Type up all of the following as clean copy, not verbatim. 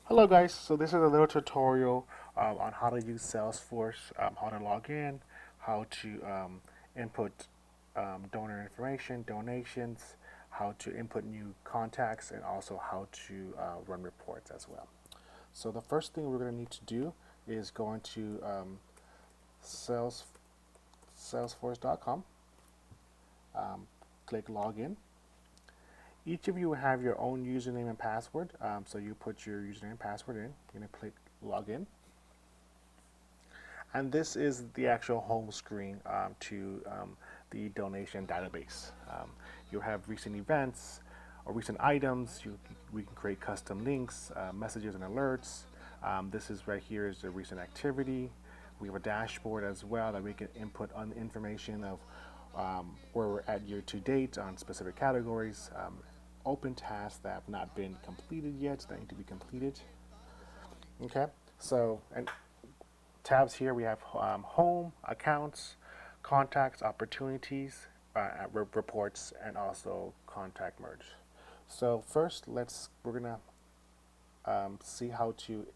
Hello guys, so this is a little tutorial on how to use Salesforce, how to log in, how to input donor information, donations, how to input new contacts, and also how to run reports as well. So the first thing we're going to need to do is go into Sales, salesforce.com, click login. Each of you will have your own username and password, so you put your username and password in. You're going to click login. And this is the actual home screen to the donation database. You'll have recent events or recent items. We can create custom links, messages, and alerts. This is right here is the recent activity. We have a dashboard as well that we can input on information of where we're at year to date on specific categories. Open tasks that have not been completed yet that need to be completed. Okay, so and tabs here we have home, accounts, contacts, opportunities, reports, and also contact merge. So first, we're gonna see how to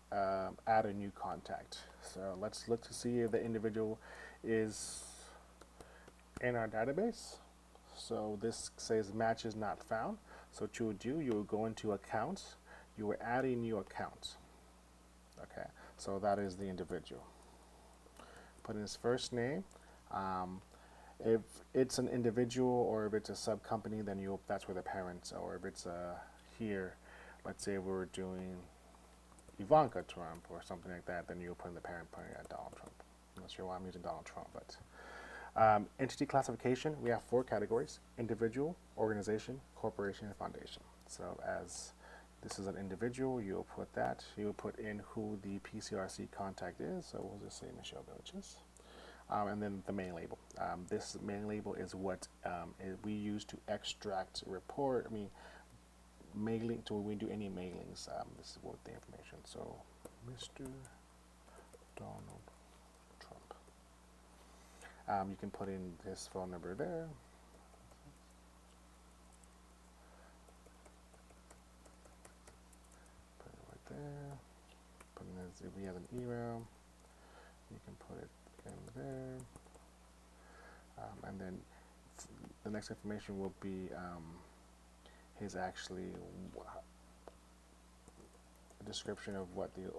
add a new contact. So let's look to see if the individual is in our database. So this says match is not found. So what you would do, you would go into accounts, you would add a new account. Okay, so that is the individual. Put in his first name. Um, if it's an individual or if it's a sub company, then that's where the parents. Or if it's here, let's say we're doing Ivanka Trump or something like that, then you'll put in the parent pointing at Donald Trump. I'm not sure why I'm using Donald Trump, but entity classification, we have four categories: individual, organization, corporation, and foundation. So as this is an individual, you'll put that. You'll put in who the PCRC contact is. So we'll just say Michelle Villages. And then the main label. This main label is what we use to extract report. I mean, mailing to when we do any mailings. This is what the information. So, Mr. Donald Trump. You can put in his phone number there. Put it right there. Put in his, if he has an email, you can put it in there. And then the next information will be his actually a description of what the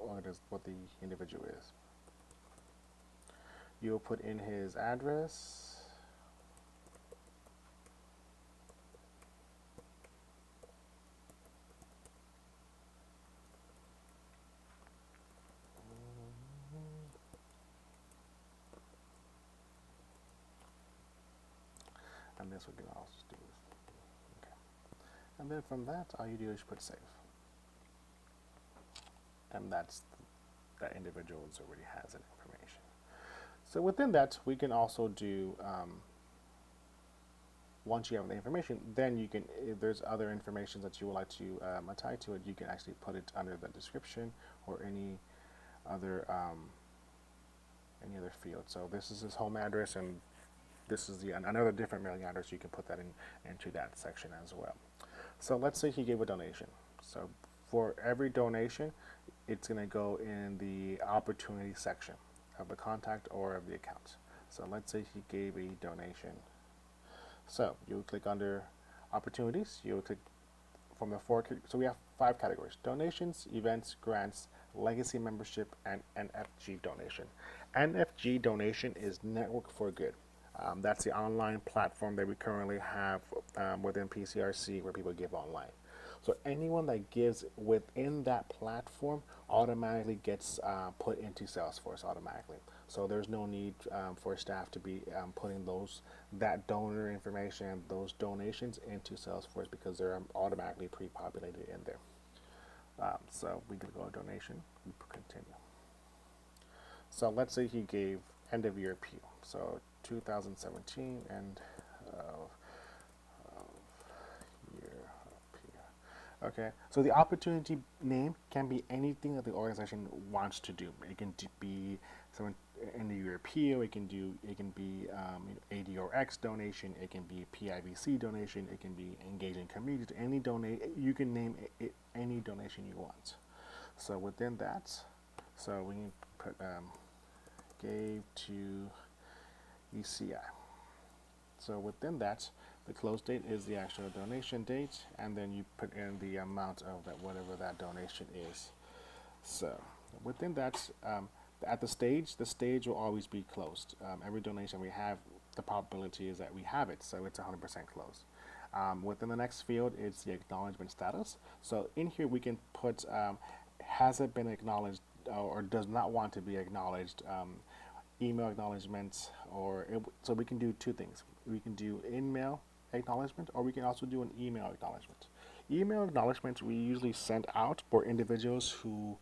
individual is. You'll put in his address. And this we can also do. Okay. And then from that, all you do is put save. And that individual already has that information. So within that, we can also do, once you have the information, then you can, if there's other information that you would like to tie to it, you can actually put it under the description or other any other field. So this is his home address, and this is another different mailing address. You can put that into that section as well. So let's say he gave a donation. So for every donation, it's going to go in the opportunity section of the contact or of the account. So let's say he gave a donation. So you would click under opportunities. You would click from the four. So we have 5 categories: donations, events, grants, legacy membership, and NFG donation. NFG donation is Network for Good. That's the online platform that we currently have within PCRC where people give online. So anyone that gives within that platform automatically gets put into Salesforce automatically. So there's no need for staff to be putting that donor information, those donations into Salesforce because they're automatically pre-populated in there. So we could go to donation, we continue. So let's say he gave end of year appeal. So 2017 and year appeal. Okay. So the opportunity name can be anything that the organization wants to do. It can be someone end of year appeal. It can be ADRX donation. It can be PIVC donation. It can be engaging communities. Any donate. You can name it any donation you want. So within that, so we can put gave to ECI. So within that, the close date is the actual donation date, and then you put in the amount of that, whatever that donation is. So within that, at the stage will always be closed. Every donation we have, the probability is that we have it, so it's 100% closed. Within the next field is the acknowledgement status. So in here we can put has it been acknowledged or does not want to be acknowledged, email acknowledgement, or so we can do two things. We can do email acknowledgement, or we can also do an email acknowledgement. Email acknowledgement we usually send out for individuals who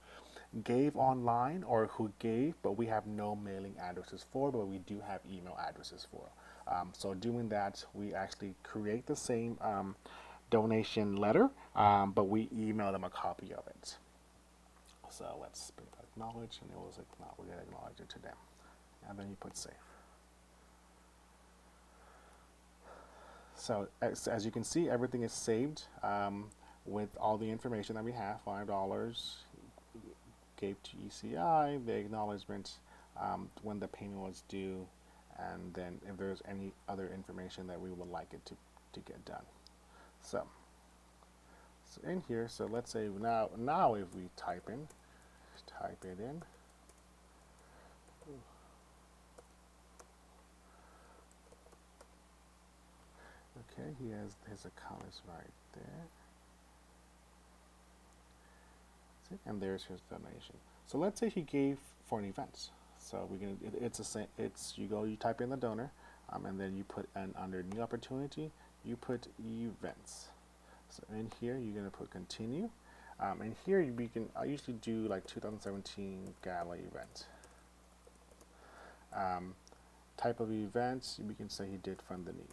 gave online or who gave, but we have no mailing addresses for, but we do have email addresses for. So doing that, we actually create the same donation letter, but we email them a copy of it. So let's acknowledge, and it was like, we're going to acknowledge it to them. And then you put save. So as you can see, everything is saved with all the information that we have. $5 gave to ECI, the acknowledgement, when the payment was due, and then if there's any other information that we would like it to get done. So in here, so let's say now if we type it in. Okay, he has his account is right there. See? And there's his donation. So let's say he gave for an event. So we can you type in the donor, and then you put under new opportunity you put events. So in here you're gonna put continue. And here I usually do like 2017 gala event. Type of events, we can say he did fund the need.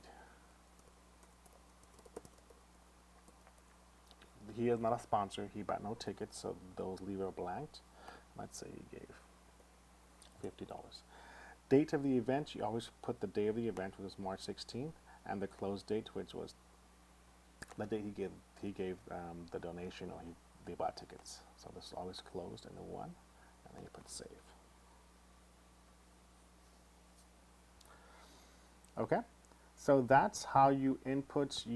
He is not a sponsor, he bought no tickets, so those leave it blank. Let's say he gave $50. Date of the event, you always put the day of the event, which was March 16th, and the close date, which was the date he gave the donation, or they bought tickets. So this is always closed in the one, and then you put save. Okay, so that's how you input.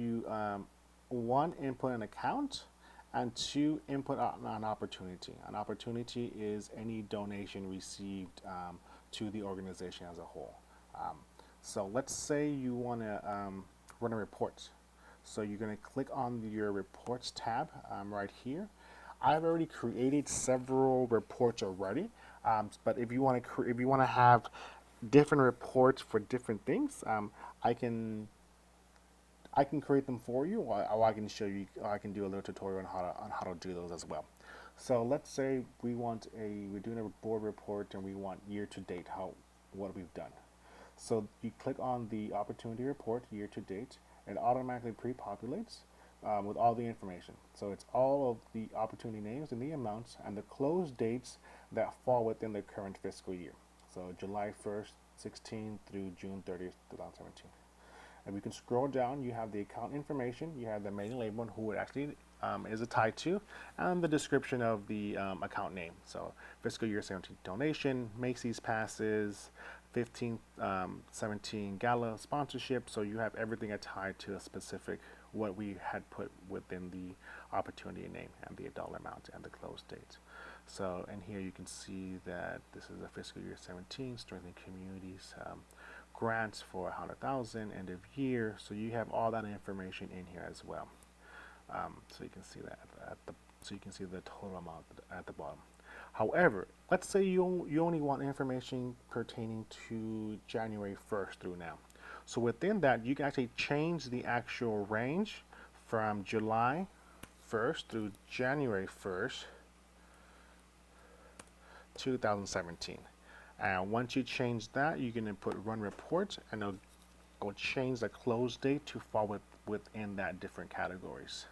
One, input an account, and two, input an opportunity. An opportunity is any donation received to the organization as a whole. So let's say you want to run a report. So you're going to click on your reports tab right here. I've already created several reports already, but if you want to have different reports for different things, I can create them for you, or I can show you. I can do a little tutorial on how to do those as well. So let's say we're doing a board report and we want year to date what we've done. So you click on the opportunity report year to date, and it automatically pre-populates with all the information. So it's all of the opportunity names and the amounts and the close dates that fall within the current fiscal year. So July 1st, 16 through June 30th, 2017. And we can scroll down. You have the account information, you have the mailing label and who it actually is tied to, and the description of the account name. So fiscal year 17 donation, Macy's passes, 17 gala sponsorship. So you have everything tied to a specific what we had put within the opportunity name and the dollar amount and the close date. So in here you can see that this is a fiscal year 17 strengthening communities. Grants for 100,000 end of year, so you have all that information in here as well. So you can see that so you can see the total amount at the bottom. However, let's say you only want information pertaining to January 1st through now. So within that, you can actually change the actual range from July 1st through January 1st, 2017. And once you change that, you can put run report, and it'll go change the close date to fall within that different categories.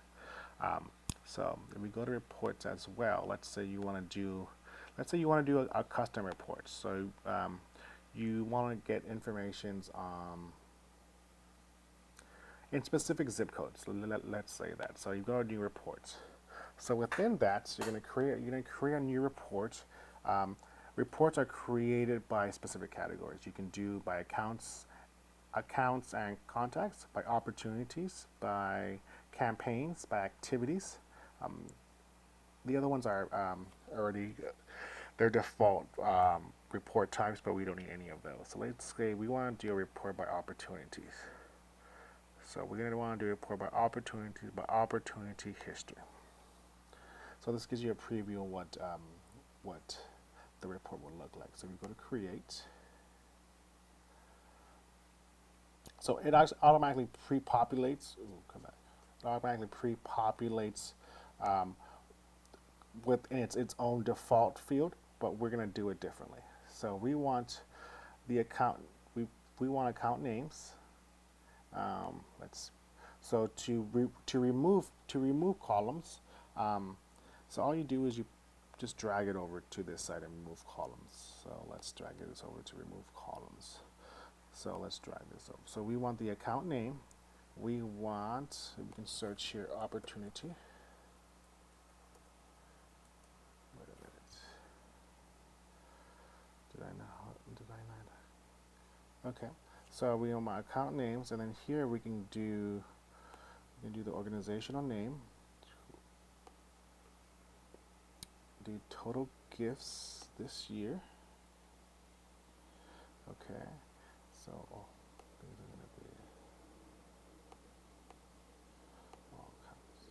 So if we go to reports as well, let's say you want to do a custom report. So you want to get informations in specific zip codes. So let's say that. So you go to do reports. So within that, you're gonna create a new report. Reports are created by specific categories. You can do by accounts and contacts, by opportunities, by campaigns, by activities. Um, the other ones are already their default report types, but we don't need any of those. So let's say we want to do a report by opportunities. So we're going to want to do a report by opportunities, by opportunity history. So this gives you a preview of what the report will look like. So we go to create. So it automatically pre-populates. Come back. It automatically pre-populates within its own default field, but we're going to do it differently. So we want the account. We want account names. Let's so to remove columns. So all you do is you just drag it over to this side and remove columns. So let's drag this over to remove columns. So let's drag this over. So we want the account name. We can search here, opportunity. Wait a minute. Did I not? Okay. So we want my account names, and then here we can do the organizational name. Do total gifts this year. Okay. So these are going to be all counts.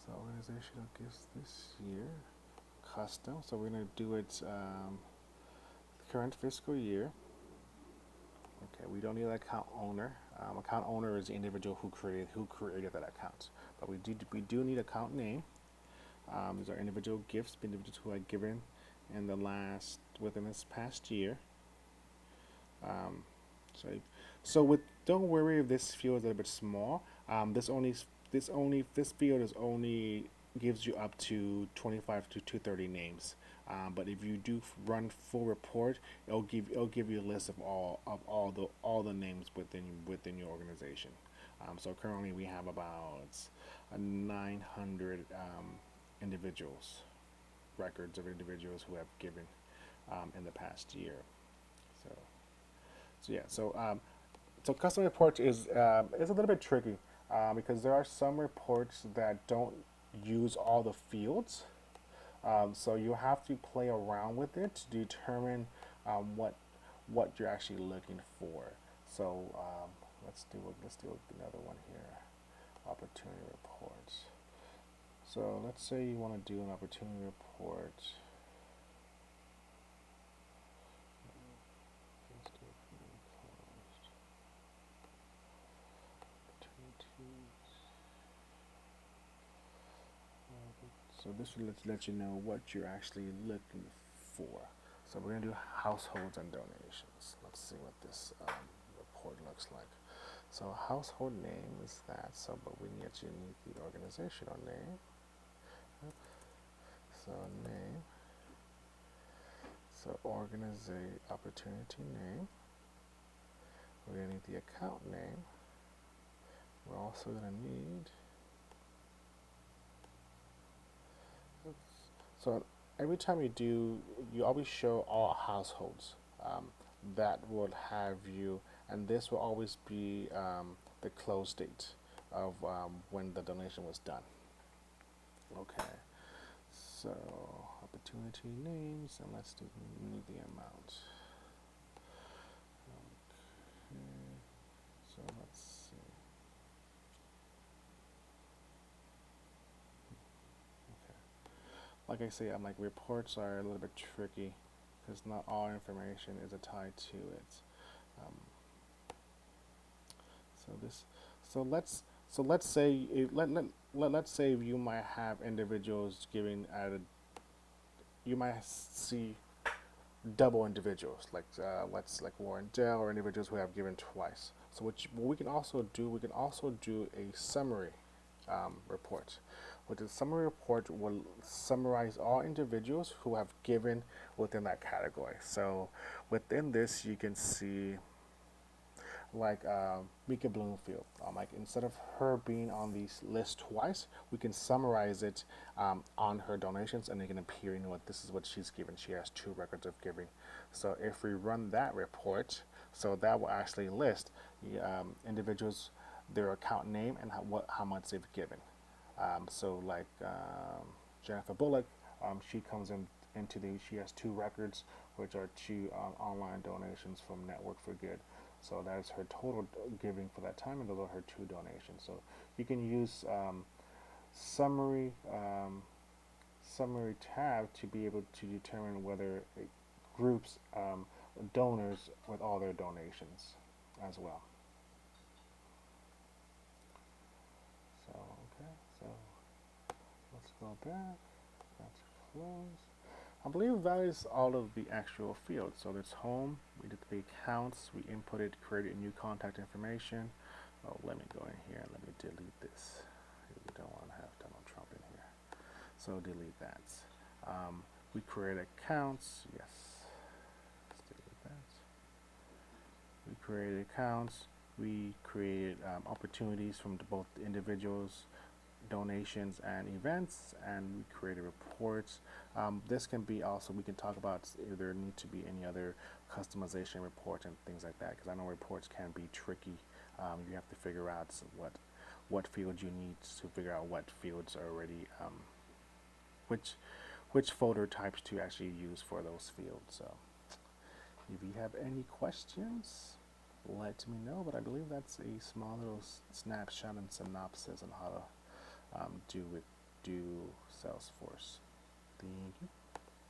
So organizational gifts this year, custom. So we're going to do it current fiscal year. Okay, we don't need an account owner. Account owner is the individual who created that account. But we do need account name. These are individual gifts, individuals who had given within this past year. Don't worry if this field is a little bit small. This field is only gives you up to 25 to 230 names. But if you do run full report, it'll give you a list of all the names within your organization. So currently we have about 900 records of individuals who have given in the past year. So custom reports is a little bit tricky because there are some reports that don't use all the fields. So you have to play around with it to determine what you're actually looking for. So let's do another one here. Opportunity reports. So let's say you want to do an opportunity report. So this will let you know what you're actually looking for. So we're going to do households and donations. Let's see what this report looks like. So household name is that. So, but we need the organizational name. So name. So opportunity name. We're going to need the account name. We're also going to need. So every time you always show all households. That will have you, and this will always be the close date of when the donation was done. Okay, so opportunity names, and let's need the amount. Okay, so let's see. Like I say, reports are a little bit tricky because not all information is tied to it. Let's say you might have individuals giving you might see double individuals like Warren Dell, or individuals who have given twice. So what we can also do a summary report. Which the summary report will summarize all individuals who have given within that category. So within this, you can see like Mika Bloomfield. Like instead of her being on these list twice, we can summarize it on her donations, and it can appear in what this is what she's given. She has 2 records of giving. So if we run that report, so that will actually list individuals, their account name, and how much they've given. So like Jennifer Bullock, she comes into these. She has 2 records, which are 2 online donations from Network for Good. So that's her total giving for that time, and those are her 2 donations. So you can use summary summary tab to be able to determine whether it groups donors with all their donations as well. So okay, so let's go back. That's close. I believe that is all of the actual fields. So there's home, we did the accounts, we inputted, created new contact information. Oh, let me go in here and let me delete this. We don't want to have Donald Trump in here. So delete that. We create accounts, yes. Let's delete that. We created accounts. We created opportunities from both the individuals, donations, and events, and we created reports. This can be also, we can talk about if there need to be any other customization reports and things like that, because I know reports can be tricky. You have to figure out what fields you need to figure out what fields are already, which folder types to actually use for those fields. So if you have any questions, let me know, but I believe that's a small little snapshot and synopsis on how to do Salesforce. Thank you.